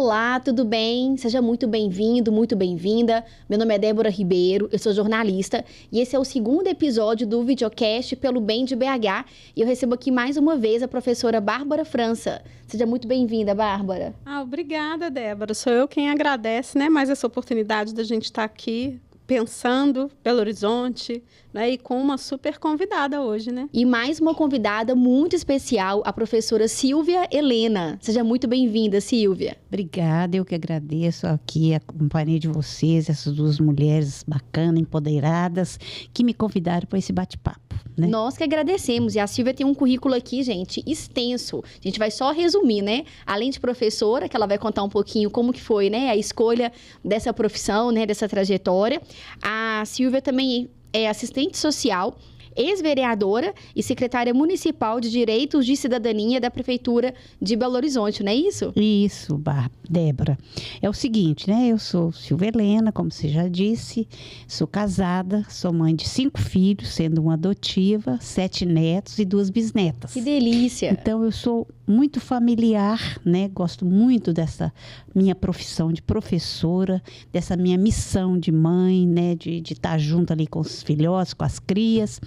Olá, tudo bem? Seja muito bem-vindo, muito bem-vinda. Meu nome é Débora Ribeiro, eu sou jornalista e esse é o segundo episódio do videocast Pelo Bem de BH e eu recebo aqui mais uma vez a professora Bárbara França. Seja muito bem-vinda, Bárbara. Obrigada, Débora. Sou eu quem agradece, né, mais essa oportunidade da gente estar aqui pensando Belo Horizonte, né, e com uma super convidada hoje, né? E mais uma convidada muito especial, a professora Silvia Helena. Seja muito bem-vinda, Silvia. Obrigada, eu que agradeço aqui a companhia de vocês, essas duas mulheres bacanas, empoderadas, que me convidaram para esse bate-papo, né? Nós que agradecemos. E a Silvia tem um currículo aqui, gente, extenso. A gente vai só resumir, né? Além de professora, que ela vai contar um pouquinho como que foi, né, a escolha dessa profissão, né, dessa trajetória. A Silvia também é assistente social, ex-vereadora e secretária municipal de Direitos de Cidadania da Prefeitura de Belo Horizonte, não é isso? Isso, Débora. É o seguinte, né? Eu sou Silvia Helena, como você já disse, sou casada, sou mãe de 5 filhos, sendo uma adotiva, 7 netos e 2 bisnetas. Que delícia! Então, eu sou muito familiar, né? Gosto muito dessa minha profissão de professora, dessa minha missão de mãe, né? De estar junto ali com os filhotes, com as crias.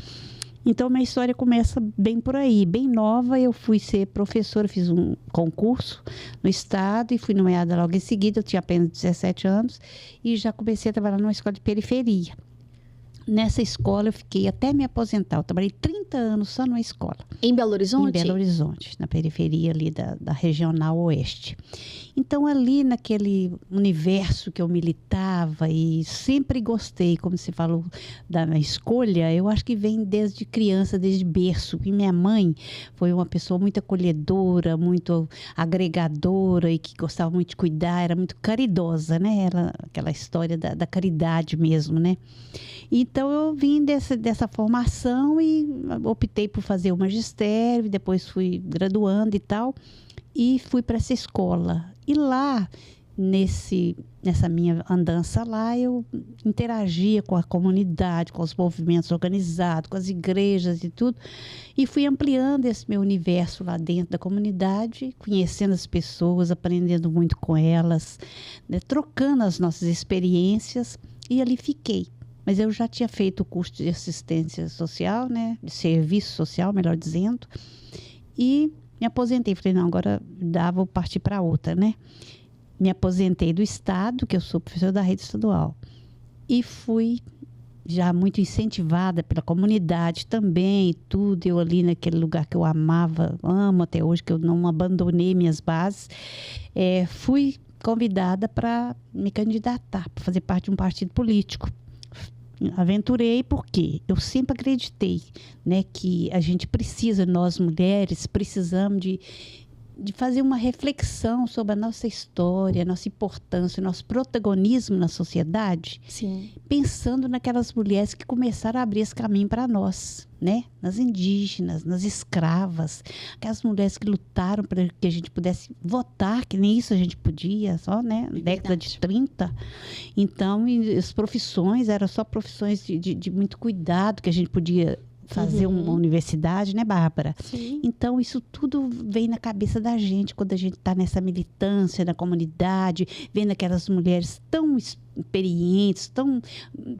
Então, minha história começa bem por aí. Bem nova, eu fui ser professora, fiz um concurso no estado e fui nomeada logo em seguida. Eu tinha apenas 17 anos e já comecei a trabalhar numa escola de periferia. Nessa escola eu fiquei até me aposentar. Eu trabalhei 30 anos só numa escola. Em Belo Horizonte? Em Belo Horizonte, na periferia ali da Regional Oeste. Então, ali naquele universo que eu militava e sempre gostei, como você falou, da minha escolha, eu acho que vem desde criança, desde berço. E minha mãe foi uma pessoa muito acolhedora, muito agregadora e que gostava muito de cuidar, era muito caridosa, né? Aquela história da caridade mesmo, né? Então, eu vim dessa formação e optei por fazer o magistério, depois fui graduando e tal, e fui para essa escola. E lá, nessa minha andança lá, eu interagia com a comunidade, com os movimentos organizados, com as igrejas e tudo, e fui ampliando esse meu universo lá dentro da comunidade, conhecendo as pessoas, aprendendo muito com elas, né, trocando as nossas experiências, e ali fiquei. Mas eu já tinha feito o curso de assistência social, né? De serviço social, melhor dizendo. E me aposentei. Falei, não, agora vou partir para outra, né? Me aposentei do Estado, que eu sou professora da rede estadual. E fui já muito incentivada pela comunidade também, e tudo. Eu ali naquele lugar que eu amava, amo até hoje, que eu não abandonei minhas bases. Fui convidada para me candidatar, para fazer parte de um partido político. Aventurei porque eu sempre acreditei, né, que a gente precisa, nós mulheres, precisamos de fazer uma reflexão sobre a nossa história, a nossa importância, o nosso protagonismo na sociedade. Sim. Pensando naquelas mulheres que começaram a abrir esse caminho para nós, né? Nas indígenas, nas escravas, aquelas mulheres que lutaram para que a gente pudesse votar, que nem isso a gente podia, só, né? Na década de 30. Então, as profissões eram só profissões de muito cuidado que a gente podia fazer uma universidade, né, Bárbara? Sim. Então, isso tudo vem na cabeça da gente quando a gente está nessa militância na comunidade, vendo aquelas mulheres tão experientes,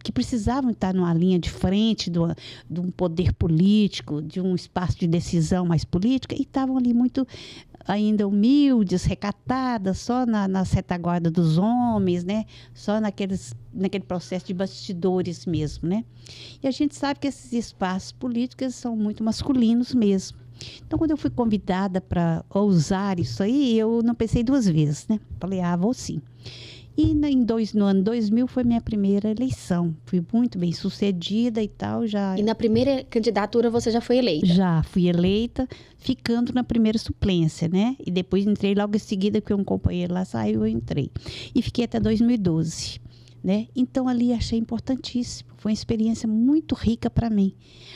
que precisavam estar numa linha de frente de um poder político, de um espaço de decisão mais política, e estavam ali muito ainda humildes, recatadas, só na retaguarda dos homens, né? Só naquele processo de bastidores mesmo, né? E a gente sabe que esses espaços políticos são muito masculinos mesmo. Então, quando eu fui convidada para ousar isso aí, eu não pensei 2 vezes, né? Falei, vou sim. E no ano 2000 foi minha primeira eleição. Fui muito bem sucedida e tal. E na primeira candidatura você já foi eleita? Já fui eleita, ficando na primeira suplência, né? E depois entrei logo em seguida, porque um companheiro lá saiu, eu entrei. E fiquei até 2012. Né? Então, ali achei importantíssimo. Foi uma experiência muito rica para mim.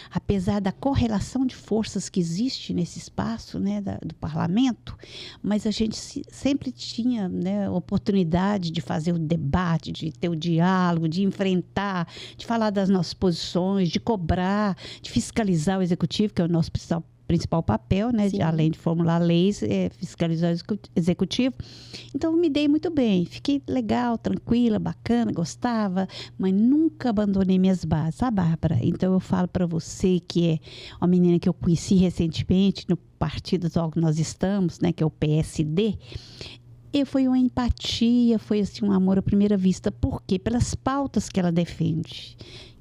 Apesar da correlação de forças que existe nesse espaço, né, do parlamento, mas a gente sempre tinha, né, oportunidade de fazer o debate, de ter o diálogo, de enfrentar, de falar das nossas posições, de cobrar, de fiscalizar o executivo, que é o nosso principal principal papel, né? Sim. Além de formular leis, fiscalizar o executivo. Então, me dei muito bem. Fiquei legal, tranquila, bacana, gostava, mas nunca abandonei minhas bases, sabe, Bárbara? Então, eu falo para você que é uma menina que eu conheci recentemente no partido atual que nós estamos, né? Que é o PSD. E foi uma empatia, foi assim, um amor à primeira vista. Por quê? Pelas pautas que ela defende,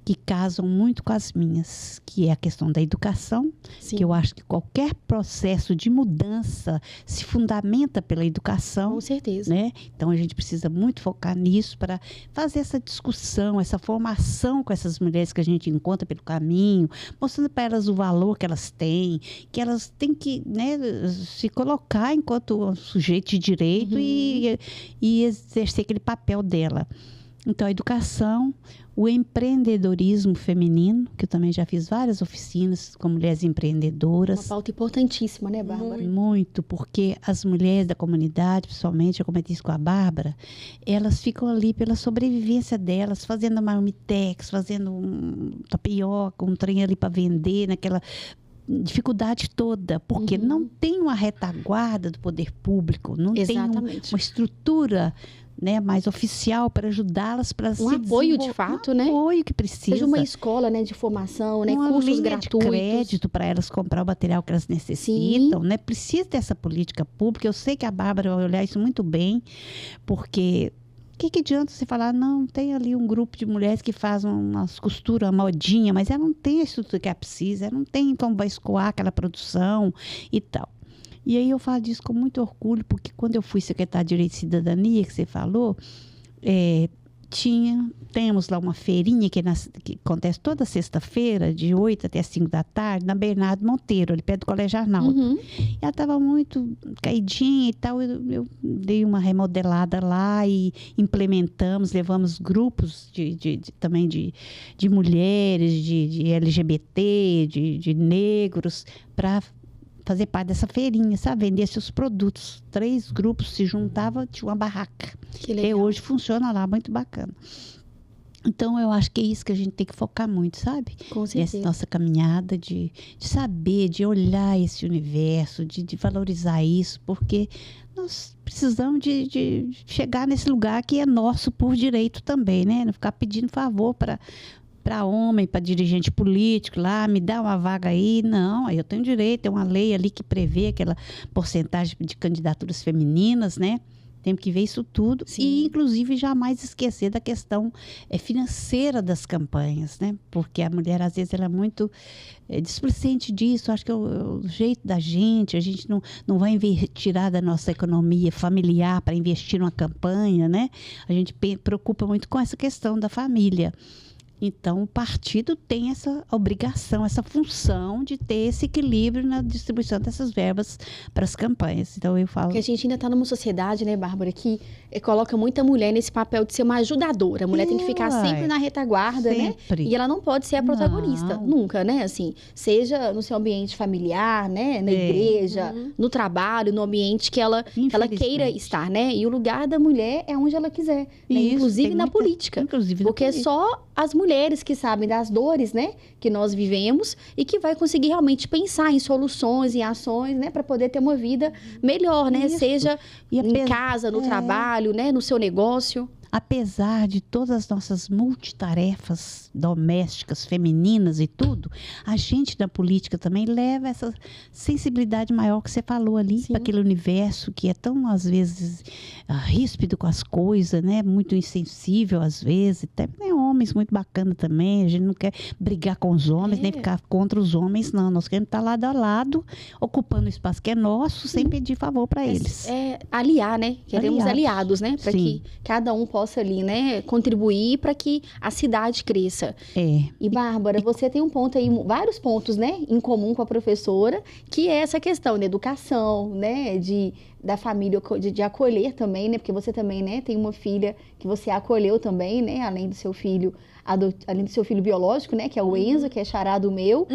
que casam muito com as minhas, que é a questão da educação, Sim. que eu acho que qualquer processo de mudança se fundamenta pela educação. Com certeza. Né? Então, a gente precisa muito focar nisso para fazer essa discussão, essa formação com essas mulheres que a gente encontra pelo caminho, mostrando para elas o valor que elas têm que, né, se colocar enquanto sujeito de direito e exercer aquele papel dela. Então, a educação, o empreendedorismo feminino, que eu também já fiz várias oficinas com mulheres empreendedoras. Uma pauta importantíssima, né, Bárbara? Muito, porque as mulheres da comunidade, principalmente, eu comentei isso com a Bárbara, elas ficam ali pela sobrevivência delas, fazendo marmitex, fazendo um tapioca, um trem ali para vender, naquela dificuldade toda, porque não tem uma retaguarda do poder público, não tem uma estrutura, né, mais oficial para ajudá-las para um apoio de fato, né? Um apoio que precisa. Seja uma escola, né, de formação, né, uma cursos linha gratuitos. De crédito para elas comprar o material que elas necessitam, né? Precisa dessa política pública. Eu sei que a Bárbara vai olhar isso muito bem, porque o que adianta você falar, não, tem ali um grupo de mulheres que fazem umas costuras, uma modinha, mas ela não tem a estrutura que ela precisa, ela não tem como vai escoar aquela produção e tal. E aí eu falo disso com muito orgulho, porque quando eu fui secretária de Direito e Cidadania, que você falou, temos lá uma feirinha que acontece toda sexta-feira, de 8 até 5 da tarde, na Bernardo Monteiro, ali perto do Colégio Arnaldo. E ela estava muito caidinha e tal, eu dei uma remodelada lá e implementamos, levamos grupos também de mulheres, de LGBT, de negros, para fazer parte dessa feirinha, sabe? Vender seus produtos. 3 grupos se juntavam, tinha uma barraca. Que legal. E hoje funciona lá, muito bacana. Então, eu acho que é isso que a gente tem que focar muito, sabe? Com certeza. Essa nossa caminhada de saber, de olhar esse universo, de valorizar isso, porque nós precisamos de chegar nesse lugar que é nosso por direito também, né? Não ficar pedindo favor para homem, para dirigente político lá, me dá uma vaga aí. Não, aí eu tenho direito, tem uma lei ali que prevê aquela porcentagem de candidaturas femininas, né? Temos que ver isso tudo. Sim. E, inclusive, jamais esquecer da questão financeira das campanhas, né? Porque a mulher, às vezes, ela é muito displicente disso. Acho que é o jeito da gente. A gente não vai tirar da nossa economia familiar para investir numa campanha, né? A gente preocupa muito com essa questão da família. Então, o partido tem essa obrigação, essa função de ter esse equilíbrio na distribuição dessas verbas para as campanhas. Então, eu falo... Porque a gente ainda está numa sociedade, né, Bárbara, que coloca muita mulher nesse papel de ser uma ajudadora. A mulher tem que ficar sempre na retaguarda, sempre, né? E ela não pode ser a protagonista, nunca, né? Assim, seja no seu ambiente familiar, né? Na igreja, no trabalho, no ambiente que ela queira estar, né? E o lugar da mulher é onde ela quiser, né? Isso, inclusive na política. Porque só as mulheres que sabem das dores, né, que nós vivemos e que vai conseguir realmente pensar em soluções, em ações, né, para poder ter uma vida melhor, né, seja em casa, no trabalho, né, no seu negócio. Apesar de todas as nossas multitarefas domésticas, femininas e tudo, a gente da política também leva essa sensibilidade maior que você falou ali, para aquele universo que é tão, às vezes, ríspido com as coisas, né? Muito insensível, às vezes. Tem homens muito bacanas também, a gente não quer brigar com os homens, nem ficar contra os homens, não. Nós queremos estar lado a lado, ocupando o espaço que é nosso, sem pedir favor para eles. Aliar, né? Queremos aliados, né? Para que cada um possa ali, né, contribuir para que a cidade cresça. E, Bárbara, você tem um ponto aí, vários pontos, né, em comum com a professora, que é essa questão da educação, né, da família, de acolher também, né, porque você também, né, tem uma filha que você acolheu também, né, além do seu filho além do seu filho biológico, né? Que é o Enzo, que é charado meu.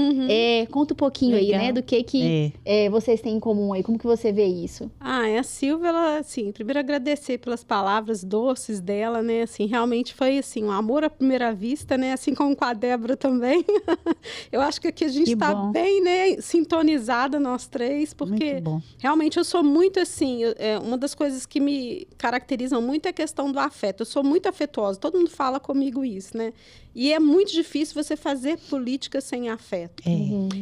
Conta um pouquinho aí, né? Do que vocês têm em comum aí. Como que você vê isso? A Silvia, ela, assim, primeiro agradecer pelas palavras doces dela, né? Assim, realmente foi, assim, um amor à primeira vista, né? Assim como com a Débora também. Eu acho que aqui a gente está bem, né? Sintonizada, nós três, porque realmente eu sou muito, assim, uma das coisas que me caracterizam muito é a questão do afeto. Eu sou muito afetuosa, todo mundo fala comigo isso, né? E é muito difícil você fazer política sem afeto.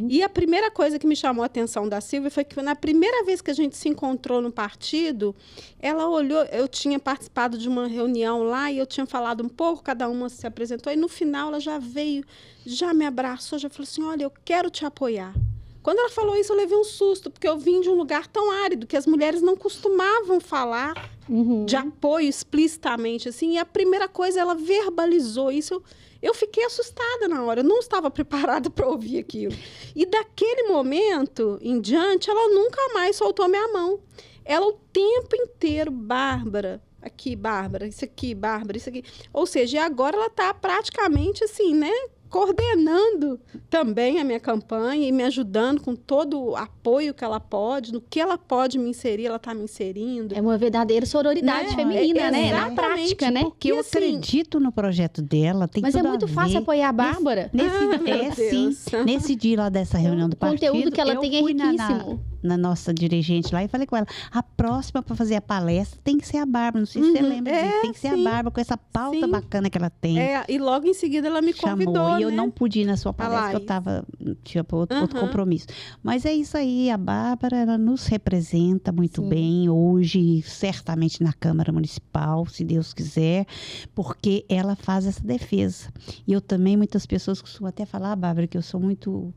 E a primeira coisa que me chamou a atenção da Silvia foi que na primeira vez que a gente se encontrou no partido, ela olhou, eu tinha participado de uma reunião lá e eu tinha falado um pouco, cada uma se apresentou, e no final ela já veio, já me abraçou, já falou assim, olha, eu quero te apoiar. Quando ela falou isso, eu levei um susto, porque eu vim de um lugar tão árido, que as mulheres não costumavam falar de apoio explicitamente, assim, e a primeira coisa, ela verbalizou isso. Eu fiquei assustada na hora, eu não estava preparada para ouvir aquilo. E daquele momento em diante, ela nunca mais soltou minha mão. Ela o tempo inteiro, Bárbara, aqui, Bárbara, isso aqui, Bárbara, isso aqui. Ou seja, e agora ela está praticamente assim, né? Coordenando também a minha campanha e me ajudando com todo o apoio que ela pode, no que ela pode me inserir, ela está me inserindo. É uma verdadeira sororidade feminina, né? Na prática, né? Porque eu acredito no projeto dela. Tem mas tudo é muito fácil apoiar a Bárbara. Nesse dia lá dessa reunião do partido, o conteúdo que ela tem é riquíssimo. Na nossa dirigente lá e falei com ela, a próxima para fazer a palestra tem que ser a Bárbara, não sei se você lembra disso, tem que ser a Bárbara com essa pauta bacana que ela tem. E logo em seguida ela me convidou, e eu não pude ir na sua palestra, eu tinha outro compromisso. Mas é isso aí, a Bárbara, ela nos representa muito bem hoje, certamente na Câmara Municipal, se Deus quiser, porque ela faz essa defesa. E eu também, muitas pessoas costumam até falar, Bárbara, que eu sou muito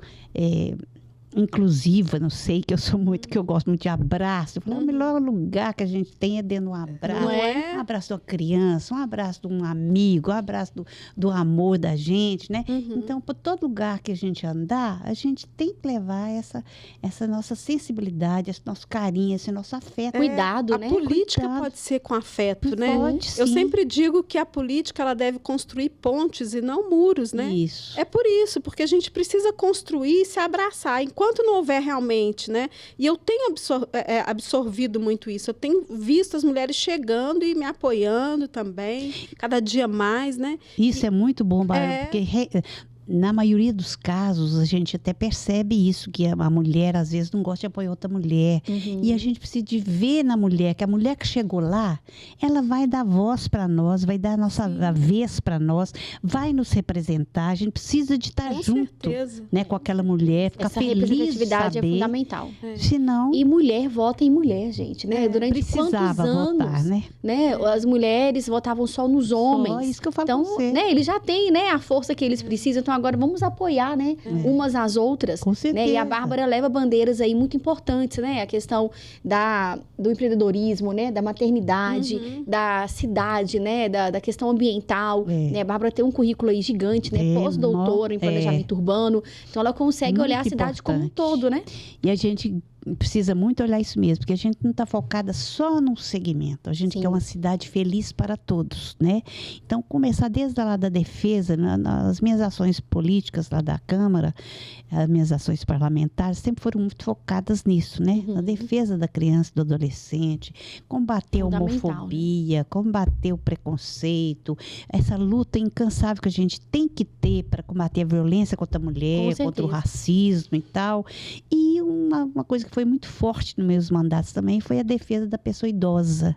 inclusiva, não sei, que eu gosto muito de abraço. Eu falo, o melhor lugar que a gente tem é dentro de um abraço. Um abraço de uma criança, um abraço de um amigo, um abraço do amor da gente, né? Então, por todo lugar que a gente andar, a gente tem que levar essa nossa sensibilidade, esse nosso carinho, esse nosso afeto. Cuidado, né? A política pode ser com afeto, né? Pode, sim. Eu sempre digo que a política ela deve construir pontes e não muros, né? Isso. É por isso, porque a gente precisa construir e se abraçar. Enquanto não houver realmente, né? E eu tenho absorvido muito isso. Eu tenho visto as mulheres chegando e me apoiando também, cada dia mais, né? Isso é muito bom, Bárbara, porque na maioria dos casos, a gente até percebe isso, que a mulher, às vezes, não gosta de apoiar outra mulher. E a gente precisa de ver na mulher, que a mulher que chegou lá, ela vai dar voz para nós, vai dar a vez para nós, vai nos representar. A gente precisa de estar junto, né, com aquela mulher, ficar feliz de saber. Essa representatividade é fundamental. Senão... E mulher vota em mulher, gente, né? Durante quantos anos, votar, né? As mulheres votavam só nos homens. Só isso que eu falo então, com você. Né, eles já têm, né, a força que eles precisam. Então, agora vamos apoiar, né, umas às outras. Com certeza. Né? E a Bárbara leva bandeiras aí muito importantes, né? A questão do empreendedorismo, né? Da maternidade, da cidade, né? Da questão ambiental. Né? A Bárbara tem um currículo aí gigante, né? Pós-doutora em planejamento urbano. Então, ela consegue muito olhar a cidade como um todo, né? E a gente precisa muito olhar isso mesmo, porque a gente não está focada só num segmento, a gente quer uma cidade feliz para todos, né? Então, começar desde lá da defesa, nas minhas ações políticas lá da Câmara, as minhas ações parlamentares sempre foram muito focadas nisso, né? Na defesa da criança e do adolescente, combater a homofobia, né? Combater o preconceito, essa luta incansável que a gente tem que ter para combater a violência contra a mulher, contra o racismo e tal. E uma coisa que foi muito forte nos meus mandatos também foi a defesa da pessoa idosa.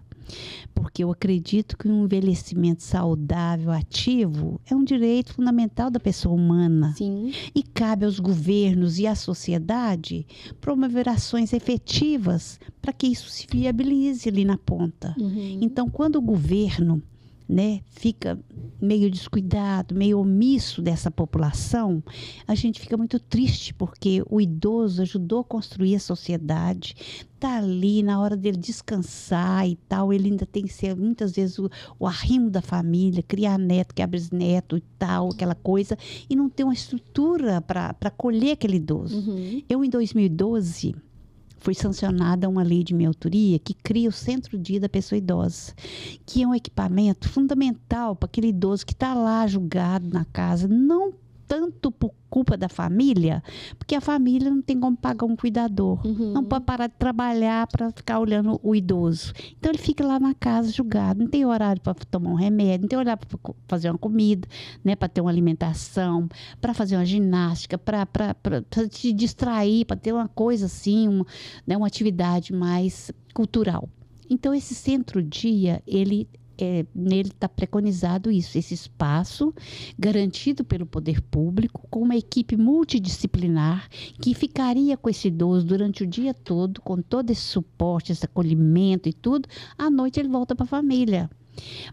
Porque eu acredito que um envelhecimento saudável, ativo, é um direito fundamental da pessoa humana. Sim. E cabe aos governos e à sociedade promover ações efetivas para que isso se viabilize ali na ponta. Então, quando o governo, né, fica meio descuidado, meio omisso dessa população, a gente fica muito triste, porque o idoso ajudou a construir a sociedade, está ali na hora dele descansar e tal, ele ainda tem que ser muitas vezes o arrimo da família, criar neto, criar bisneto e tal, aquela coisa, e não tem uma estrutura para acolher aquele idoso. Eu, em 2012, foi sancionada uma lei de minha autoria que cria o Centro-Dia da Pessoa Idosa, que é um equipamento fundamental para aquele idoso que está lá julgado na casa, não tanto por culpa da família, porque a família não tem como pagar um cuidador, não pode parar de trabalhar para ficar olhando o idoso. Então ele fica lá na casa julgado, não tem horário para tomar um remédio, não tem horário para fazer uma comida, né, para ter uma alimentação, para fazer uma ginástica, para se distrair, para ter uma coisa assim, uma atividade mais cultural. Então esse centro-dia, nele está preconizado isso, esse espaço garantido pelo poder público, com uma equipe multidisciplinar que ficaria com esse idoso durante o dia todo, com todo esse suporte, esse acolhimento e tudo. À noite ele volta para a família.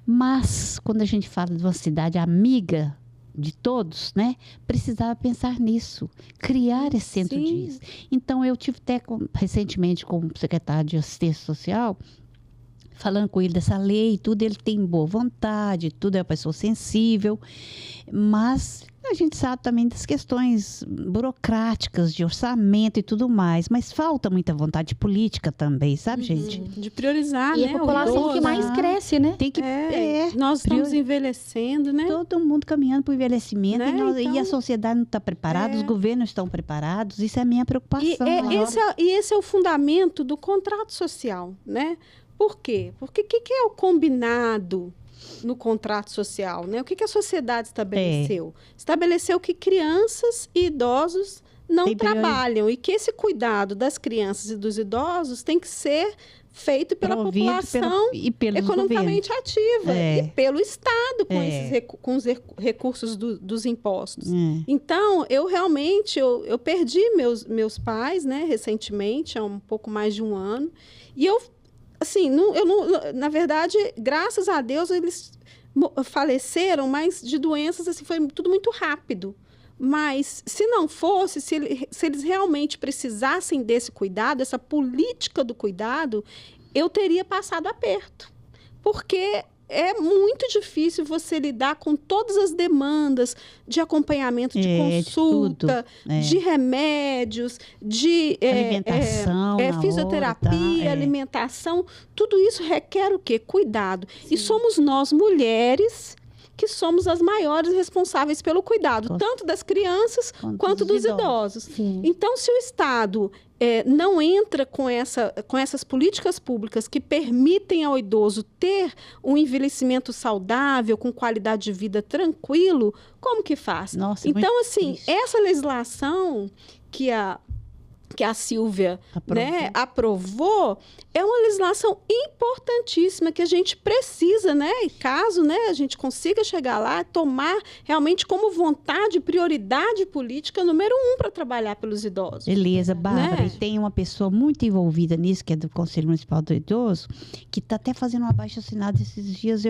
Mas, quando a gente fala de uma cidade amiga de todos, né, precisava pensar nisso, criar esse centro disso. Então, eu tive até recentemente com o secretário de Assistência Social, falando com ele dessa lei e tudo, ele tem boa vontade, tudo, é uma pessoa sensível, mas a gente sabe também das questões burocráticas, de orçamento e tudo mais, mas falta muita vontade política também, sabe, gente? De priorizar, e né? a população que mais cresce, né? Tem que nós estamos envelhecendo, né? Todo mundo caminhando para o envelhecimento, né? E a sociedade não está preparada, os governos estão preparados, isso é a minha preocupação. Esse é o fundamento do contrato social, né? Por quê? Porque o que é o combinado no contrato social, né? O que a sociedade estabeleceu? Estabeleceu que crianças e idosos não trabalham e que esse cuidado das crianças e dos idosos tem que ser feito pela população economicamente ativa e pelo Estado com os recursos dos impostos. Então, eu realmente eu perdi meus pais, né, recentemente, há um pouco mais de um ano, e assim, na verdade, graças a Deus, eles faleceram, mas de doenças, assim, foi tudo muito rápido. Mas, se não fosse, se eles realmente precisassem desse cuidado, essa política do cuidado, eu teria passado aperto. Porque é muito difícil você lidar com todas as demandas de acompanhamento, de consulta, de remédios, de alimentação, fisioterapia, alimentação. Tudo isso requer o quê? Cuidado. Sim. E somos nós, mulheres, que somos as maiores responsáveis pelo cuidado, tanto das crianças quanto dos idosos. Então, se o Estado não entra com essas políticas públicas que permitem ao idoso ter um envelhecimento saudável, com qualidade de vida tranquilo, como que faz? Nossa, então, assim, essa legislação que a Silvia aprovou é uma legislação importantíssima que a gente precisa, né? E caso, né, a gente consiga chegar lá, tomar realmente como vontade, prioridade política número 1 para trabalhar pelos idosos. Beleza, Bárbara. Né? E tem uma pessoa muito envolvida nisso, que é do Conselho Municipal do Idoso, que está até fazendo um abaixo-assinado esses dias.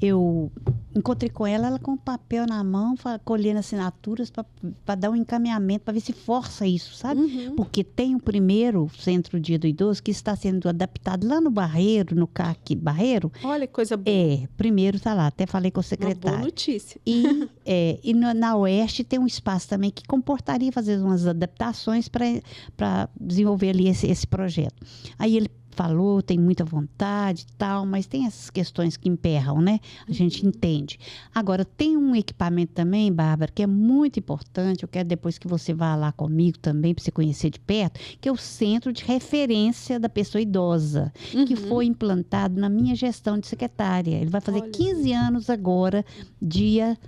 Eu encontrei com ela com um papel na mão, colhendo assinaturas para dar um encaminhamento, para ver se força isso, sabe? Porque tem o primeiro Centro-Dia do Idoso que está sendo adaptado lá no Barreiro, no CAC Barreiro. Olha que coisa boa. Primeiro está lá, até falei com o secretário. Uma boa notícia. E na Oeste tem um espaço também que comportaria fazer umas adaptações para desenvolver ali esse projeto. Aí ele falou, tem muita vontade e tal, mas tem essas questões que emperram, né? A gente entende. Agora, tem um equipamento também, Bárbara, que é muito importante, eu quero depois que você vá lá comigo também, para você conhecer de perto, que é o Centro de Referência da Pessoa Idosa, que foi implantado na minha gestão de secretária. Ele vai fazer 15 anos agora, dia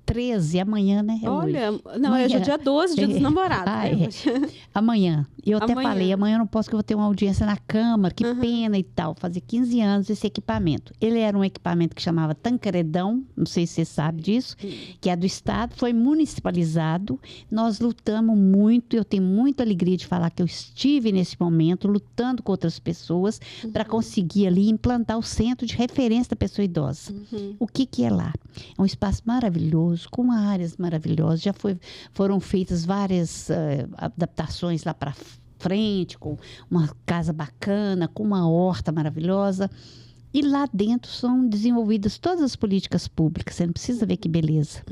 13, amanhã, né? Hoje é dia 12, dia dos namorados. Amanhã. Eu até falei, amanhã eu não posso, que eu vou ter uma audiência na Câmara, que pena e tal. Fazer 15 anos esse equipamento. Ele era um equipamento que chamava Tancredão, não sei se você sabe disso, que é do Estado, foi municipalizado. Nós lutamos muito, eu tenho muita alegria de falar que eu estive nesse momento, lutando com outras pessoas, para conseguir ali implantar o Centro de Referência da Pessoa Idosa. O que é lá? É um espaço maravilhoso, com áreas maravilhosas. Já foram feitas várias adaptações lá para frente, com uma casa bacana, com uma horta maravilhosa. E lá dentro são desenvolvidas todas as políticas públicas. Você não precisa ver que beleza.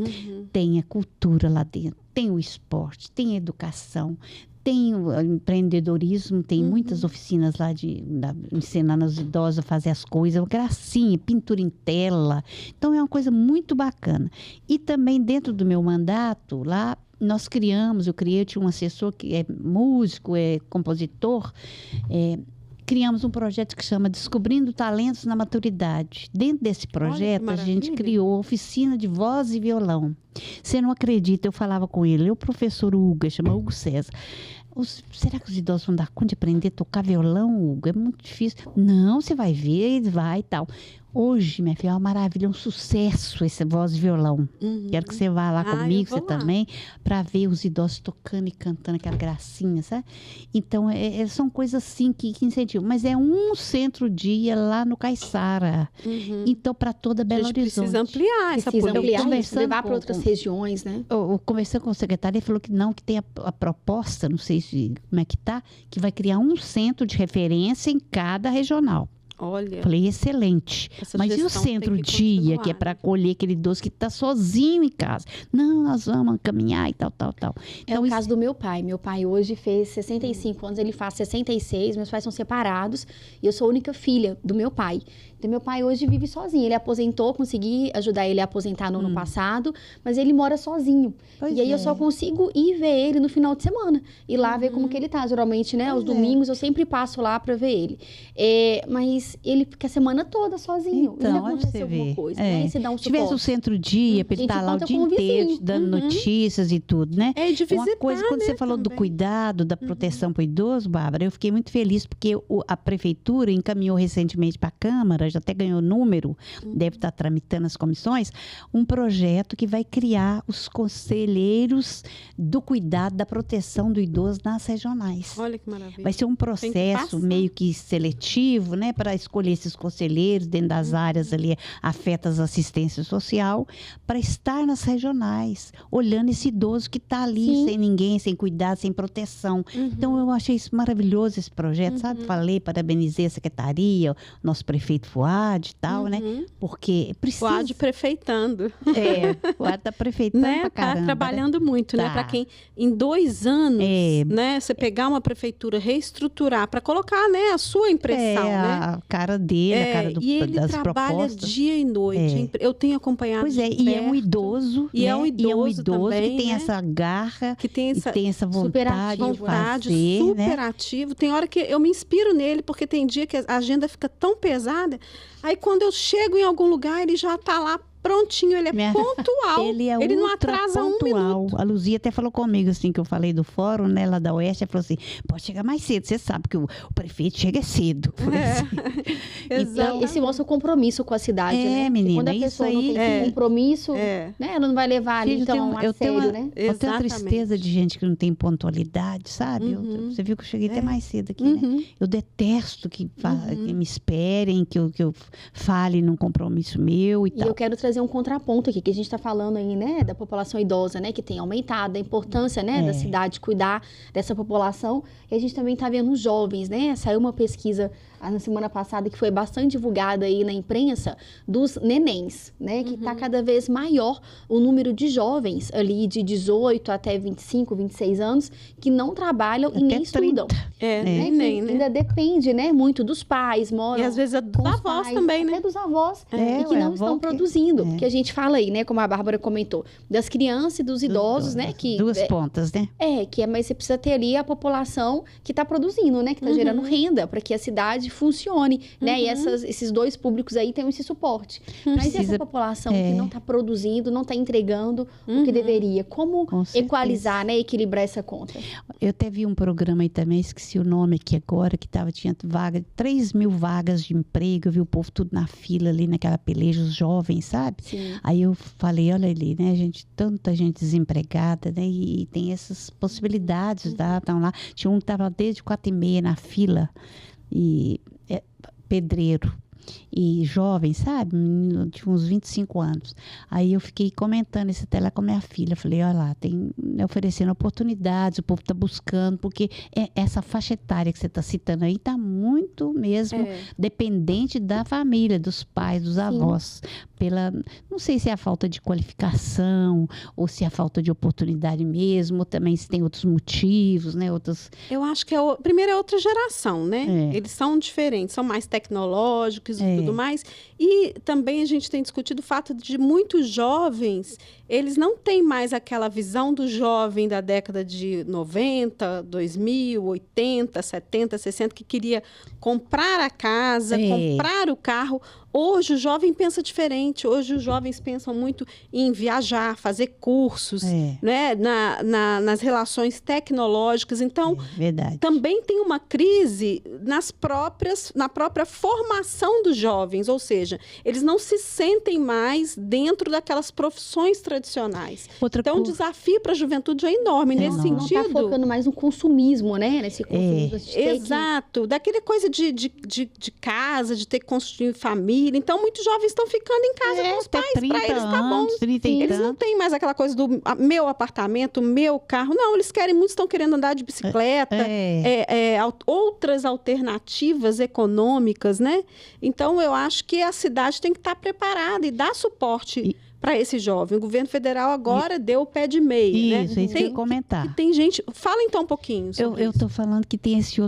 Tem a cultura lá dentro, tem o esporte, tem a educação, Tem o empreendedorismo, tem muitas oficinas lá ensinando os idosos a fazer as coisas, gracinha, pintura em tela. Então, é uma coisa muito bacana. E também, dentro do meu mandato, lá nós eu tinha um assessor que é músico, é compositor, criamos um projeto que chama Descobrindo Talentos na Maturidade. Dentro desse projeto, a gente criou oficina de voz e violão. Você não acredita, eu falava com ele, o professor Hugo, chama Hugo César. Será que os idosos vão dar conta de aprender a tocar violão, Hugo? É muito difícil. Não, você vai ver, vai e tal. Hoje, minha filha, é uma maravilha, é um sucesso esse voz e violão. Quero que você vá lá comigo, você também, para ver os idosos tocando e cantando aquela gracinha, sabe? Então, são coisas assim que incentivam. Mas é um centro-dia lá no Caiçara. Então, para toda Belo Horizonte. Precisa ampliar essa política. Levar para outras regiões, né? Eu conversando com o secretário, ele falou que não, que tem a proposta, não sei como é que tá, que vai criar um centro de referência em cada regional. Olha. Falei, excelente. Mas e o centro-dia, que é para acolher aquele idoso que está sozinho em casa? Não, nós vamos caminhar e tal. Então, é o caso do meu pai. Meu pai hoje fez 65 anos, ele faz 66, meus pais são separados e eu sou a única filha do meu pai. Então, meu pai hoje vive sozinho. Ele aposentou, consegui ajudar ele a aposentar no ano passado, mas ele mora sozinho. E aí eu só consigo ir ver ele no final de semana. Ir lá ver como que ele tá. Geralmente, né, os domingos eu sempre passo lá para ver ele. Mas ele fica a semana toda sozinho. Então, não acontece alguma coisa, né? Você dá um suporte. Tivesse o centro-dia, para ele estar lá o dia inteiro, dando notícias e tudo, né? De visitar, uma coisa, quando você falou do cuidado, da proteção para o idoso, Bárbara, eu fiquei muito feliz, porque a prefeitura encaminhou recentemente para a Câmara, já até ganhou número, deve estar tramitando as comissões, um projeto que vai criar os conselheiros do cuidado, da proteção do idoso nas regionais. Olha que maravilha. Vai ser um processo meio que seletivo, né, para escolher esses conselheiros dentro das áreas ali afetas à assistência social, para estar nas regionais, olhando esse idoso que está ali sem ninguém, sem cuidado, sem proteção. Então, eu achei isso maravilhoso, esse projeto, sabe? Falei, parabenizei a secretaria, o nosso prefeito Fuad e tal, né? Porque precisa... Fuad prefeitando. Fuad está prefeitando pra caramba. Tá trabalhando muito, né? Para quem, em 2 anos, né? Você pegar uma prefeitura, reestruturar, para colocar, né? A sua impressão, né? A cara dele, a cara e ele das trabalha propostas. Dia e noite. Eu tenho acompanhado. Pois é, e é um idoso. E é um idoso também, que tem né? essa garra, que tem essa vontade de fazer, super né? ativo. Tem hora que eu me inspiro nele, porque tem dia que a agenda fica tão pesada. Aí, quando eu chego em algum lugar, ele já está lá prontinho, ele é pontual. Ele não atrasa pontual. 1 minuto. A Luzia até falou comigo, assim, que eu falei do fórum, né, lá da Oeste, ela falou assim, pode chegar mais cedo, você sabe que o prefeito chega cedo. Então, esse mostra o compromisso com a cidade, né? Menina, quando a pessoa não tem esse compromisso, né, ela não vai levar ali, então, a sério, né? Eu tenho tristeza de gente que não tem pontualidade, sabe? Você viu que eu cheguei até mais cedo aqui, né? Eu detesto que me esperem, que eu fale num compromisso meu e tal. E eu quero trazer um contraponto aqui, que a gente está falando aí, né, da população idosa, né, que tem aumentado, a importância, né, da cidade cuidar dessa população. E a gente também está vendo os jovens, né? Saiu uma pesquisa na semana passada que foi bastante divulgada aí na imprensa dos nenéns, né, que está cada vez maior o número de jovens ali de 18 até 25, 26 anos que não trabalham e nem estudam. Ainda depende, né, muito dos pais, moram. E às vezes dos avós pais, também, né? Até dos avós, e que não estão produzindo. Que a gente fala aí, né, como a Bárbara comentou, das crianças e dos idosos, né, que duas pontas, né? Mas você precisa ter ali a população que está produzindo, né, que está gerando renda para que a cidade funcione, né? E esses 2 públicos aí têm esse suporte. Mas essa população que não está produzindo, não está entregando o que deveria, como equalizar, né, equilibrar essa conta? Eu até vi um programa aí também, esqueci o nome aqui agora, que tinha 3.000 vagas de emprego, eu vi o povo tudo na fila ali, naquela peleja, os jovens, sabe? Sim. Aí eu falei, olha ali, né, gente, tanta gente desempregada, né, e tem essas possibilidades, estão lá. Tinha um que estava desde 4h30 na fila, e pedreiro. e jovem, sabe? Menino de uns 25 anos. Aí eu fiquei comentando isso até lá com a minha filha. Falei, olha lá, tem oferecendo oportunidades, o povo está buscando, porque essa faixa etária que você está citando aí está muito mesmo dependente da família, dos pais, dos avós. Não sei se é a falta de qualificação, ou se é a falta de oportunidade mesmo, ou também se tem outros motivos, né? Eu acho que primeiro é outra geração, né? Eles são diferentes, são mais tecnológicos e tudo mais. E também a gente tem discutido o fato de muitos jovens, eles não têm mais aquela visão do jovem da década de 90, 2000, 80, 70, 60, que queria comprar a casa, comprar o carro. Hoje o jovem pensa diferente. Hoje os jovens pensam muito em viajar, fazer cursos, né? nas relações tecnológicas. Então, também tem uma crise na própria formação dos jovens. Ou seja, eles não se sentem mais dentro daquelas profissões tradicionais. Então, o desafio para a juventude é enorme nesse sentido. Não está focando mais no consumismo, né? Nesse consumismo. Exato. Daquela coisa de casa, de ter que construir família. Então, muitos jovens estão ficando em casa com os pais. Para eles tá bom. Eles não têm mais aquela coisa do meu apartamento, meu carro. Não, muitos estão querendo andar de bicicleta, outras alternativas econômicas, né? Então, eu acho que a cidade tem que estar preparada e dar suporte para esse jovem. O governo federal agora deu o pé de meia. Isso, isso que eu ia comentar. Tem gente... Fala então um pouquinho sobre eu estou falando que tem esse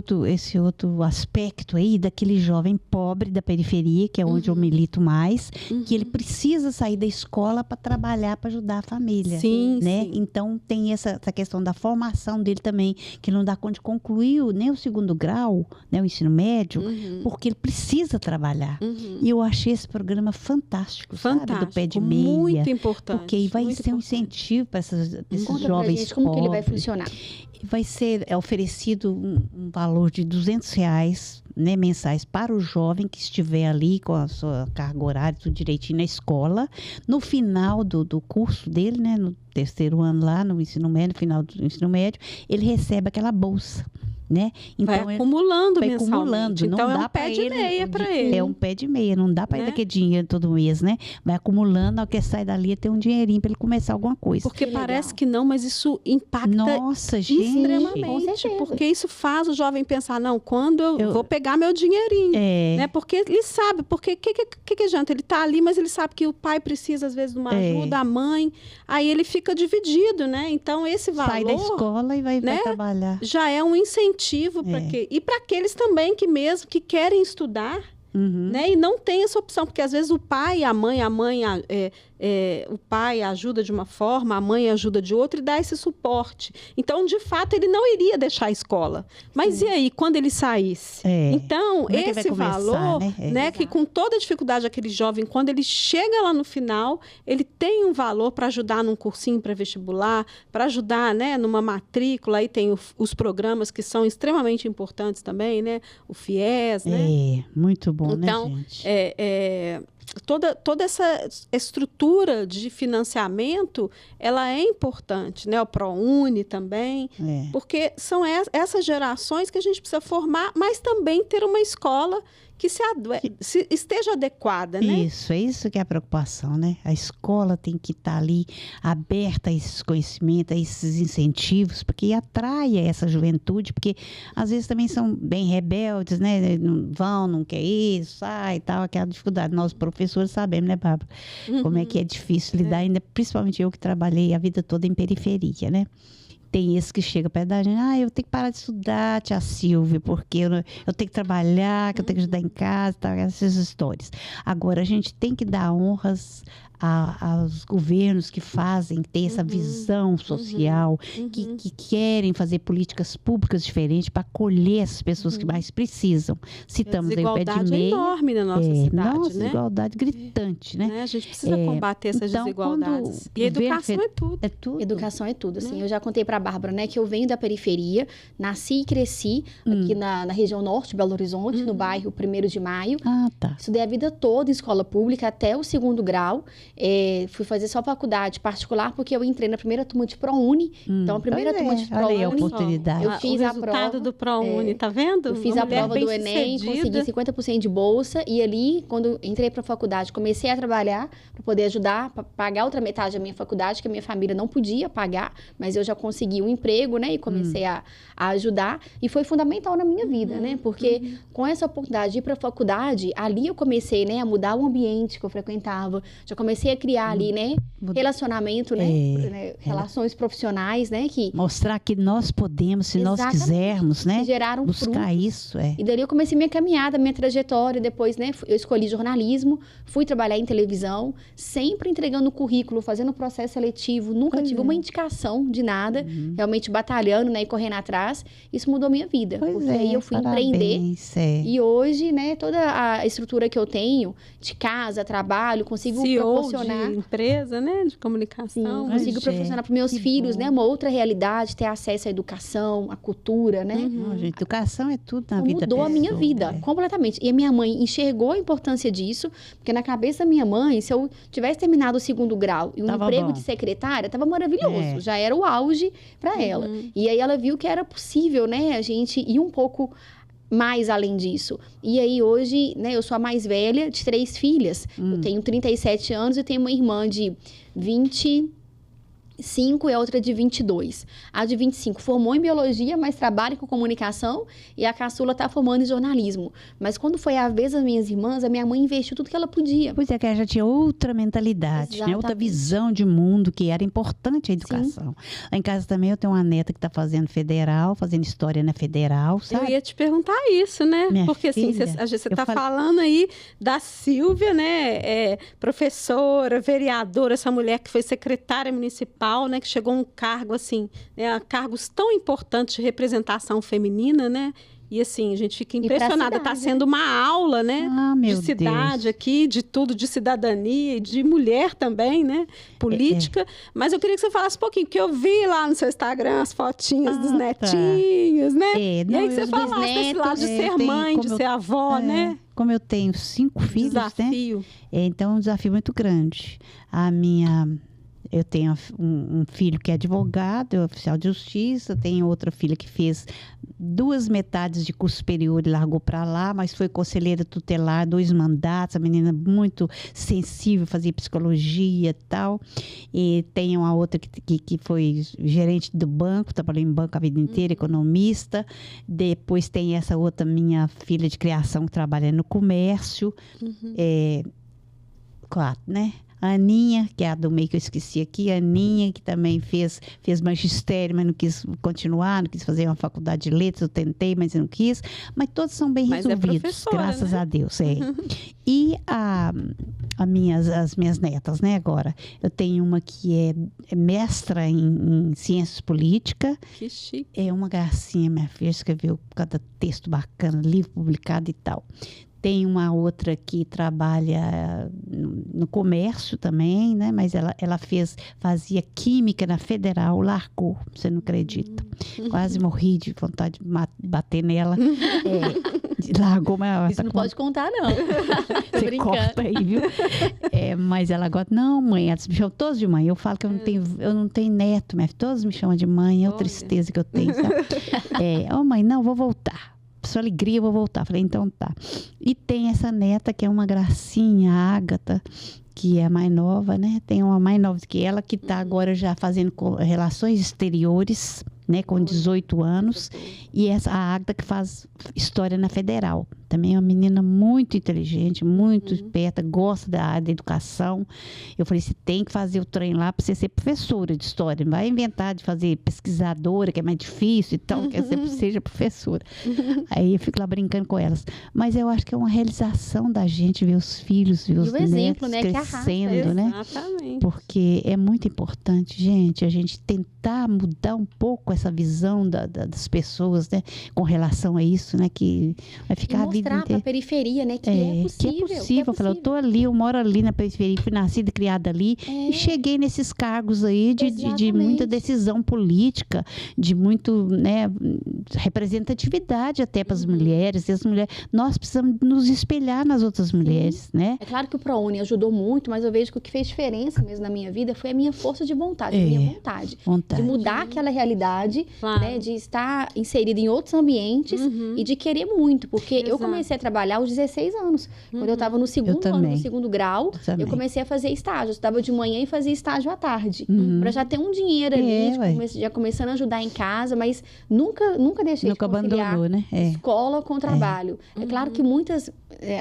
outro aspecto aí daquele jovem pobre da periferia, que é onde eu milito mais, que ele precisa sair da escola para trabalhar, para ajudar a família. Sim, né? sim. Então, tem essa questão da formação dele também, que não dá conta de concluir nem o segundo grau, né, o ensino médio, porque ele precisa trabalhar. E eu achei esse programa fantástico, sabe? Do pé de meia. Muito importante. Porque aí vai ser um incentivo para esses jovens pobres. Como que ele vai funcionar? Vai ser oferecido um valor de R$200, né, mensais para o jovem que estiver ali com a sua carga horária, tudo direitinho na escola. No final do curso dele, né, no terceiro ano lá, no ensino médio, no final do ensino médio, ele recebe aquela bolsa. Né? Então, vai acumulando mensalmente. Então, é um pé de meia para ele. É um pé de meia, não dá para ele daquele dinheiro todo mês, né? Vai acumulando, ao que sai dali, tem um dinheirinho para ele começar alguma coisa. Porque parece que não, mas isso impacta extremamente. Porque isso faz o jovem pensar, não, quando eu vou pegar meu dinheirinho. Né? Porque ele sabe, porque que adianta? Ele está ali, mas ele sabe que o pai precisa, às vezes, de uma ajuda, a mãe. Aí ele fica dividido, né? Então, esse valor... Sai da escola e vai trabalhar. Já é um incentivo e para aqueles também que querem estudar, né? E não tem essa opção, porque às vezes o pai e a mãe, o pai ajuda de uma forma, a mãe ajuda de outra e dá esse suporte. Então, de fato, ele não iria deixar a escola. Mas e aí, quando ele saísse? Então, esse valor, né, que com toda a dificuldade aquele jovem, quando ele chega lá no final, ele tem um valor para ajudar num cursinho pré-vestibular, para ajudar, né, numa matrícula. Aí tem os programas que são extremamente importantes também, né? O FIES, né? Muito bom, então, né, gente? Toda essa estrutura de financiamento, ela é importante, né? O ProUni também, porque são essas gerações que a gente precisa formar, mas também ter uma escola que esteja adequada, né? Isso, é isso que é a preocupação, né? A escola tem que estar ali aberta a esses conhecimentos, a esses incentivos, porque atraia essa juventude, porque às vezes também são bem rebeldes, né? Não quer ir, sai e tal, aquela dificuldade. Nós, professores, sabemos, né, Bárbara? Como é que é difícil lidar, ainda, principalmente eu que trabalhei a vida toda em periferia, né? Tem esse que chega perto da gente, eu tenho que parar de estudar, tia Silvia, porque eu tenho que trabalhar, que eu tenho que ajudar em casa, tá, essas histórias. Agora, a gente tem que dar honras aos governos que tem essa visão social, que querem fazer políticas públicas diferentes para acolher essas pessoas que mais precisam. Citamos aí o pé de meia. É enorme na nossa cidade, nossa, né? Desigualdade gritante, né? A gente precisa combater essas desigualdades. E educação é tudo. É tudo. Educação é tudo, assim. Eu já contei para a Bárbara, né, que eu venho da periferia, nasci e cresci aqui na região norte de Belo Horizonte, no bairro 1º de Maio. Tá. Estudei a vida toda em escola pública, até o 2º grau. fui fazer só faculdade particular, porque eu entrei na primeira turma de ProUni. Então, a primeira turma de ProUni... Olha aí a oportunidade. Eu fiz o a prova. resultado do ProUni, tá vendo? Eu fiz a prova do Enem, consegui 50% de bolsa. E ali, quando entrei para a faculdade, comecei a trabalhar para poder ajudar, para pagar outra metade da minha faculdade, que a minha família não podia pagar. Mas eu já consegui um emprego, né? E comecei a ajudar. E foi fundamental na minha vida, né? Porque com essa oportunidade de ir para a faculdade, ali eu comecei, né, a mudar o ambiente que eu frequentava. Já comecei a criar ali, né, relacionamento, né, relações profissionais, né, que mostrar que nós podemos, se nós quisermos, né, geraram buscar frutos. isso. E dali eu comecei minha caminhada, minha trajetória. Depois, né, eu escolhi jornalismo, fui trabalhar em televisão, sempre entregando currículo, fazendo processo seletivo, nunca tive uma indicação de nada, realmente batalhando, né, e correndo atrás. Isso mudou minha vida, porque aí eu fui empreender. E hoje, né, toda a estrutura que eu tenho de casa, trabalho, consigo proporcionar de empresa, né, de comunicação. Sim, consigo proporcionar para meus filhos, né, uma outra realidade, ter acesso à educação, à cultura, né? Não, gente, educação é tudo na vida. Mudou a minha vida completamente. E a minha mãe enxergou a importância disso, porque na cabeça da minha mãe, se eu tivesse terminado o 2º grau e um emprego de secretária, tava maravilhoso, já era o auge para ela. E aí ela viu que era possível, né, a gente ir um pouco mais além disso. E aí hoje, né, eu sou a mais velha de 3 filhas. Eu tenho 37 anos e tenho uma irmã de 25 e a outra de 22. A de 25 formou em biologia, mas trabalha com comunicação, e a caçula está formando em jornalismo. Mas quando foi a vez das minhas irmãs, a minha mãe investiu tudo que ela podia. Pois é, que ela já tinha outra mentalidade, né? Outra visão de mundo, que era importante a educação. Lá em casa também eu tenho uma neta que está fazendo federal, fazendo história na federal, sabe? Eu ia te perguntar isso, né? Porque assim, você está falando aí da Silvia, né? Professora, vereadora, essa mulher que foi secretária municipal, né, que chegou a um cargo assim, né, a cargos tão importantes de representação feminina, né? E assim, a gente fica impressionada. Está sendo uma aula, né? De cidade aqui, de tudo, de cidadania, de mulher também, né? Política. Mas eu queria que você falasse um pouquinho, porque eu vi lá no seu Instagram as fotinhas dos netinhos, né? E aí que você falasse desse lado de ser mãe, de ser avó, né? Como eu tenho 5 filhos, desafio. Né? Então é um desafio muito grande. Eu tenho um filho que é advogado, é oficial de justiça, tenho outra filha que fez 2 metades de curso superior e largou para lá, mas foi conselheira tutelar, 2 mandatos, a menina muito sensível, fazia psicologia e tal. E tenho uma outra que foi gerente do banco, trabalhou em banco a vida inteira, economista. Depois tem essa outra minha filha de criação que trabalha no comércio. 4, né? A Aninha, que é a do meio que eu esqueci aqui, a Aninha, que também fez magistério, mas não quis continuar, não quis fazer uma faculdade de letras, eu tentei, mas não quis. Mas todos são bem resolvidos, graças a Deus. E as minhas netas, né, agora. Eu tenho uma que é mestra em ciências políticas. Que chique. É uma gracinha, minha filha, escreveu cada texto bacana, livro publicado e tal. Tem uma outra que trabalha no comércio também, né? Mas ela fazia química na Federal, largou, você não acredita. Quase morri de vontade de bater nela. Largou, mas... Isso não pode contar, não. Você corta aí, viu? Mas ela agora, não, mãe, elas me chamam todos de mãe. Eu falo que eu não tenho neto, mas todos me chamam de mãe, é uma tristeza que eu tenho, sabe? Mãe, não, vou voltar. Sua alegria, eu vou voltar. Falei, então tá. E tem essa neta que é uma gracinha, a Ágata, que é a mais nova, né? Tem uma mais nova que ela, que está agora já fazendo relações exteriores, né? Com 18 anos. E a Ágata que faz história na Federal. Também é uma menina muito inteligente, muito esperta, gosta da área da educação. Eu falei, você tem que fazer o trem lá para você ser professora de história. Não vai inventar de fazer pesquisadora, que é mais difícil e tal, quer dizer, seja professora. Aí eu fico lá brincando com elas. Mas eu acho que é uma realização da gente ver os filhos, ver os netos exemplo, né, crescendo, né? Exatamente. Porque é muito importante, gente, a gente tentar mudar um pouco essa visão das pessoas, né? Com relação a isso, né? Que vai ficar a vida mostrar para a periferia, né, que é possível. Que é possível. Eu falei, eu tô ali, eu moro ali na periferia, fui nascida e criada ali, e cheguei nesses cargos aí de muita decisão política, de muito, né, representatividade até para as mulheres. E as mulheres, nós precisamos nos espelhar nas outras mulheres, né? É claro que o ProUni ajudou muito, mas eu vejo que o que fez diferença mesmo na minha vida foi a minha força de vontade, a minha vontade. De mudar aquela realidade, né, de estar inserida em outros ambientes e de querer muito, porque eu comecei a trabalhar aos 16 anos. Quando eu estava no segundo ano, no segundo grau, eu comecei a fazer estágio. Eu estava de manhã e fazia estágio à tarde, para já ter um dinheiro ali, já começando a ajudar em casa, mas nunca deixei de conciliar escola com trabalho. É claro que muitas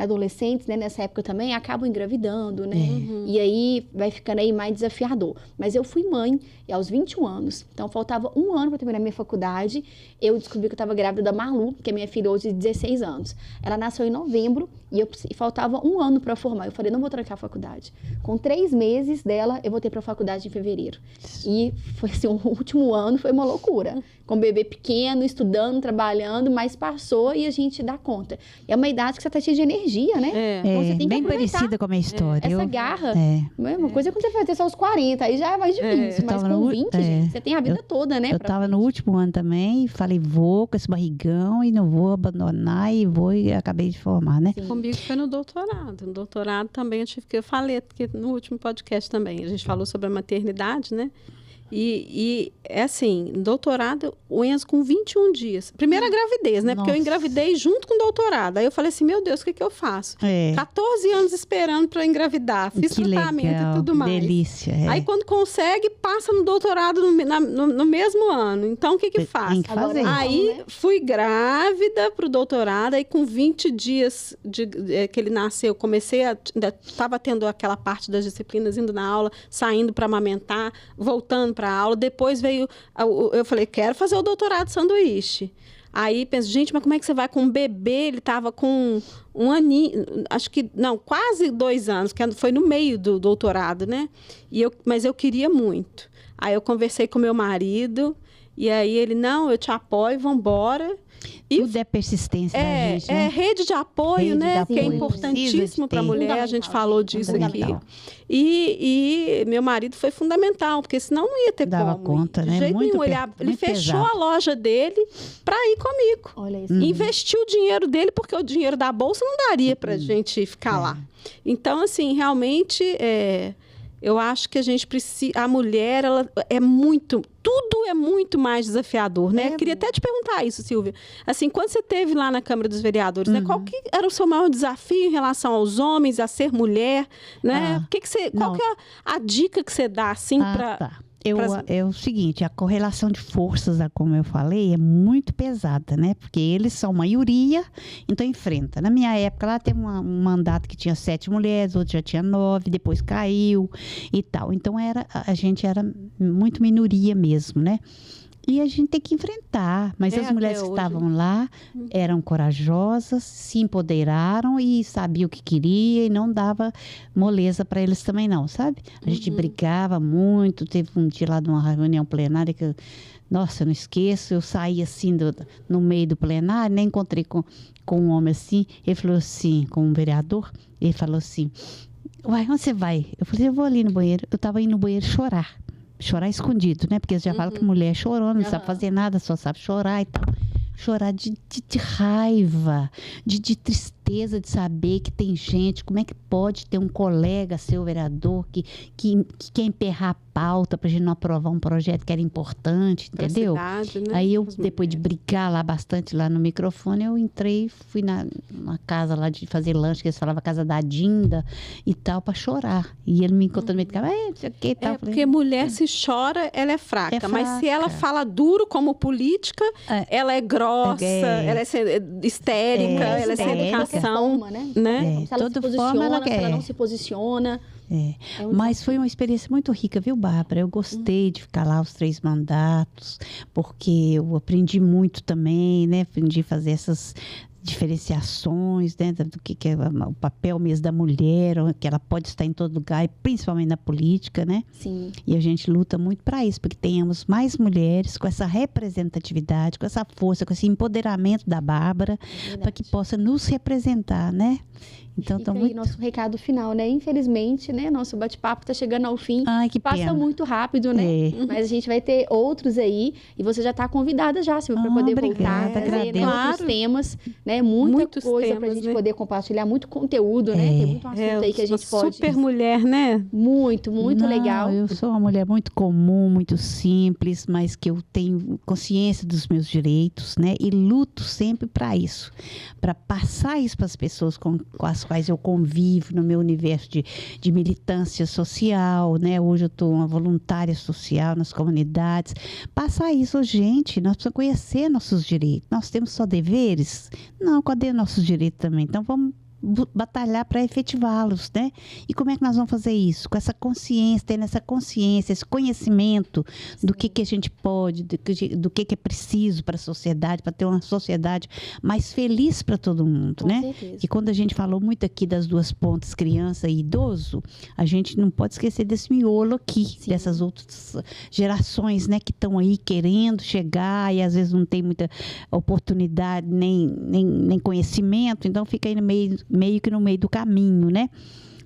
adolescentes, né, nessa época também, acabam engravidando, né? E aí vai ficando aí mais desafiador. Mas eu fui mãe aos 21 anos. Então, faltava um ano para terminar minha faculdade. Eu descobri que eu estava grávida da Malu, que é minha filha hoje de 16 anos. Ela nasceu em novembro e faltava um ano para formar. Eu falei, não vou trancar a faculdade. Com 3 meses dela, eu voltei para a faculdade em fevereiro. E foi assim, o último ano foi uma loucura. Com um bebê pequeno, estudando, trabalhando, mas passou e a gente dá conta. E é uma idade que você está cheia de energia, né? Então, você tem que bem parecida com a minha história. Essa garra. Uma coisa é quando você fazer só aos 40, aí já é mais difícil. Mas com 20, gente, você tem a vida toda, né? Eu estava no último ano também, falei, vou com esse barrigão e não vou abandonar e acabei de formar, né? Sim. Comigo foi no doutorado. No doutorado também eu falei, porque no último podcast também, a gente falou sobre a maternidade, né? E é assim, doutorado, o Enzo com 21 dias. Primeira gravidez, né? Porque eu engravidei junto com o doutorado. Aí eu falei assim, meu Deus, o que eu faço? 14 anos esperando para engravidar. Fiz tratamento e tudo mais. Delícia. Aí quando consegue, passa no doutorado no mesmo ano. Então, o que faz? Tem que fazer. Aí fui grávida pro doutorado. Aí com 20 dias que ele nasceu, estava tendo aquela parte das disciplinas, indo na aula, saindo para amamentar, voltando para a aula. Depois veio, eu falei, quero fazer o doutorado de sanduíche. Aí penso, gente, mas como é que você vai com um bebê? Ele estava com um aninho, acho que, não, quase 2 anos, que foi no meio do doutorado, né? Mas eu queria muito. Aí eu conversei com meu marido, e aí ele, não, eu te apoio, vamos embora. Tudo é persistência da gente, né? Rede de apoio, né? Que é importantíssimo para a mulher, a gente falou disso aqui. E meu marido foi fundamental, porque senão não ia ter Dava como. Conta, né? De jeito nenhum. Ele fechou a loja dele para ir comigo. Olha isso. Investiu o dinheiro dele, porque o dinheiro da bolsa não daria para a gente ficar lá. Então, assim, realmente... eu acho que a gente precisa... A mulher, ela é muito... Tudo é muito mais desafiador, né? Queria até te perguntar isso, Silvia. Assim, quando você esteve lá na Câmara dos Vereadores, né? Qual que era o seu maior desafio em relação aos homens, a ser mulher, né? Qual que é a dica que você dá, assim, para... É o seguinte, a correlação de forças, como eu falei, é muito pesada, né? Porque eles são maioria, então enfrenta. Na minha época, lá teve um mandato que tinha 7 mulheres, outro já tinha 9, depois caiu e tal. Então, a gente era muito minoria mesmo, né? E a gente tem que enfrentar. Mas as mulheres que estavam lá eram corajosas, se empoderaram e sabiam o que queria e não dava moleza para eles também não, sabe? A gente brigava muito. Teve um dia lá de uma reunião plenária que, nossa, eu não esqueço. Eu saí assim no meio do plenário, né? Encontrei com um homem assim. Ele falou assim, com um vereador, ele falou assim, uai, onde você vai? Eu falei, eu vou ali no banheiro. Eu estava indo no banheiro chorar escondido, né? Porque eles já falam que mulher é chorona, não sabe fazer nada, só sabe chorar e tal. Chorar de raiva, de tristeza de saber que tem gente, como é que pode ter um colega, seu vereador, que quer emperrar a pauta para a gente não aprovar um projeto que era importante, entendeu? Cidade, né? Aí eu, depois de brigar lá bastante lá no microfone, eu entrei, fui na casa lá de fazer lanche, que eles falavam casa da Dinda e tal, para chorar. E ele me encontrou no meio do caminho, não sei o que e tal. Porque mulher se chora, ela é fraca. Mas se ela fala duro como política, ela é grossa, ela é histérica, ela é sem educação. Né? Se ela se posiciona, se ela não se posiciona. Mas foi uma experiência muito rica, viu, Bárbara? Eu gostei de ficar lá os 3 mandatos, porque eu aprendi muito também, né? Aprendi a fazer diferenciações, né, do que é o papel mesmo da mulher, que ela pode estar em todo lugar, e principalmente na política, né? Sim. E a gente luta muito para isso, porque tenhamos mais mulheres com essa representatividade, com essa força, com esse empoderamento da Bárbara, para que possa nos representar, né? Então, fica aí nosso recado final, né? Infelizmente, né? Nosso bate-papo está chegando ao fim. Ai, que passa pena. muito rápido, né? Mas a gente vai ter outros aí. E você já está convidada já, Silvia, para poder voltar, trazer, né, outros temas, né? Muita coisa para a gente poder compartilhar, muito conteúdo, né? Tem muito assunto aí que a gente pode... Super mulher, né? Muito legal. Eu sou uma mulher muito comum, muito simples, mas que eu tenho consciência dos meus direitos, né? E luto sempre para isso, para passar isso para as pessoas com as quais eu convivo no meu universo de militância social, né? Hoje eu estou uma voluntária social nas comunidades. Passar isso, gente, nós precisamos conhecer nossos direitos. Nós temos só deveres? Não, cadê nossos direitos também? Então, vamos batalhar para efetivá-los, né? E como é que nós vamos fazer isso? Com essa consciência, tendo essa consciência, esse conhecimento do que a gente pode, do que é preciso para a sociedade, para ter uma sociedade mais feliz para todo mundo, né? Certeza. E quando a gente falou muito aqui das duas pontas, criança e idoso, a gente não pode esquecer desse miolo aqui, dessas outras gerações, né? Que estão aí querendo chegar e às vezes não tem muita oportunidade, nem conhecimento, então fica aí meio que no meio do caminho, né?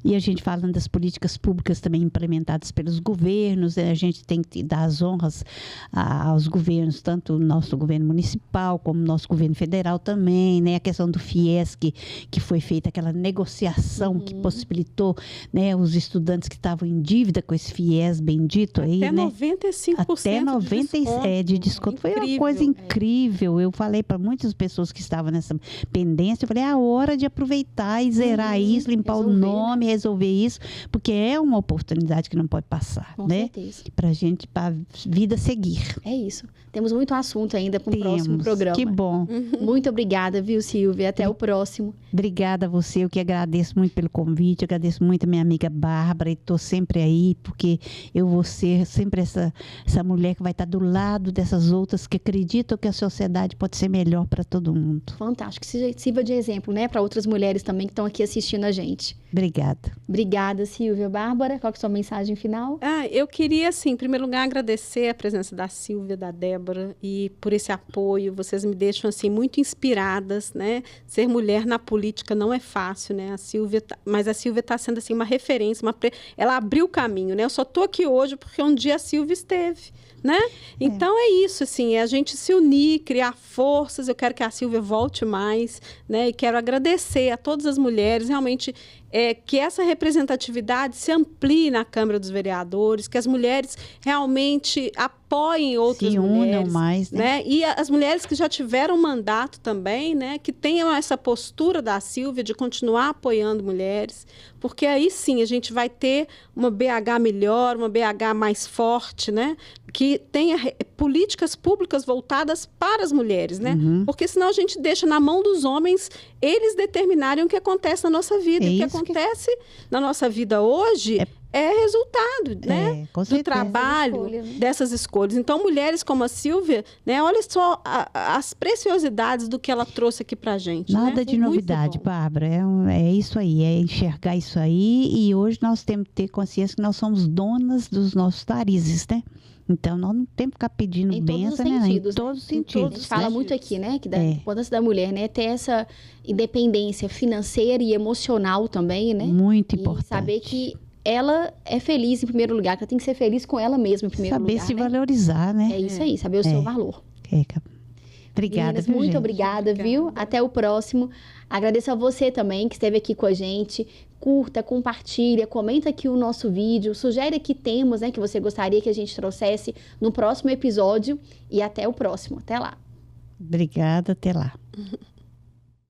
E a gente falando das políticas públicas também implementadas pelos governos, né? A gente tem que dar as honras aos governos, tanto o nosso governo municipal como o nosso governo federal também, né? A questão do FIES, que foi feita aquela negociação que possibilitou, né, os estudantes que estavam em dívida com esse FIES bendito aí, até né? 95% até 90% de desconto. Foi uma coisa incrível. Eu falei para muitas pessoas que estavam nessa pendência, eu falei, é a hora de aproveitar e zerar isso, limpar o nome, resolver isso, porque é uma oportunidade que não pode passar, com né? certeza. Pra gente, pra vida seguir. É isso. Temos muito assunto ainda para o próximo programa. Que bom. Muito obrigada, viu, Silvia? Até o próximo. Obrigada a você, eu que agradeço muito pelo convite, eu agradeço muito a minha amiga Bárbara, e estou sempre aí, porque eu vou ser sempre essa mulher que vai estar do lado dessas outras que acreditam que a sociedade pode ser melhor para todo mundo. Fantástico. Que sirva de exemplo, né, para outras mulheres também que estão aqui assistindo a gente. Obrigada. Obrigada, Silvia. Bárbara, qual que é a sua mensagem final? Eu queria, assim, em primeiro lugar, agradecer a presença da Silvia, da Débora, e por esse apoio. Vocês me deixam, assim, muito inspiradas, né? Ser mulher na política não é fácil, né? Mas a Silvia está sendo, assim, uma referência, ela abriu o caminho, né? Eu só estou aqui hoje porque um dia a Silvia esteve, né? Então é isso, assim, é a gente se unir, criar forças. Eu quero que a Silvia volte mais, né? E quero agradecer a todas as mulheres, realmente, que essa representatividade se amplie na Câmara dos Vereadores, que as mulheres realmente apoiem outras mulheres. Se unam mais, né? E as mulheres que já tiveram mandato também, né? Que tenham essa postura da Silvia de continuar apoiando mulheres, porque aí sim a gente vai ter uma BH melhor, uma BH mais forte, né? Que tenha políticas públicas voltadas para as mulheres, né? Porque senão a gente deixa na mão dos homens eles determinarem o que acontece na nossa vida. E o que acontece na nossa vida hoje é resultado, né? Do trabalho, dessas escolhas. Então, mulheres como a Silvia, né? Olha só as preciosidades do que ela trouxe aqui pra gente. Nada de novidade, Bárbara. É isso aí, é enxergar isso aí. E hoje nós temos que ter consciência que nós somos donas dos nossos narizes, né? Então, nós não temos que ficar pedindo bênção, né? Em todos os sentidos. A gente fala muito aqui, né? Que da importância da mulher, né? Ter essa independência financeira e emocional também, né? Muito importante. E saber que ela é feliz em primeiro lugar, que ela tem que ser feliz com ela mesma em primeiro lugar. Saber se valorizar, né? É isso aí, saber o seu valor. Obrigada, meninas, muito obrigada, viu? Até o próximo. Agradeço a você também que esteve aqui com a gente. Curta, compartilha, comenta aqui o nosso vídeo, sugere aqui temas, né, que você gostaria que a gente trouxesse no próximo episódio. E até o próximo. Até lá. Obrigada, até lá.